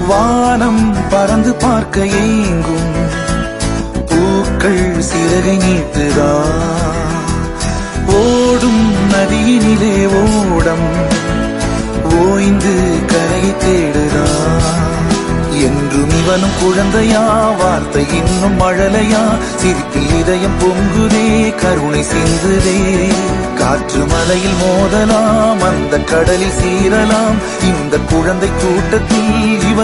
வானம் பறந்து பார்க்க ஏங்கும் பூக்கள் சிறகை நீட்டுதா ஓடும் நதியினிலே ஓடம் ஓய்ந்து கரையை தேடுதா என்றும் இவனும் குழந்தையா வார்த்தை இன்னும் மழலையா சிரிப்பில் இதயம் பொங்குதே கருணை சிந்துதே காற்று மலையில் மோதலாம் அந்த கடலில் சீரலாம் இந்த குழந்தை கூட்டத்தில் இவன்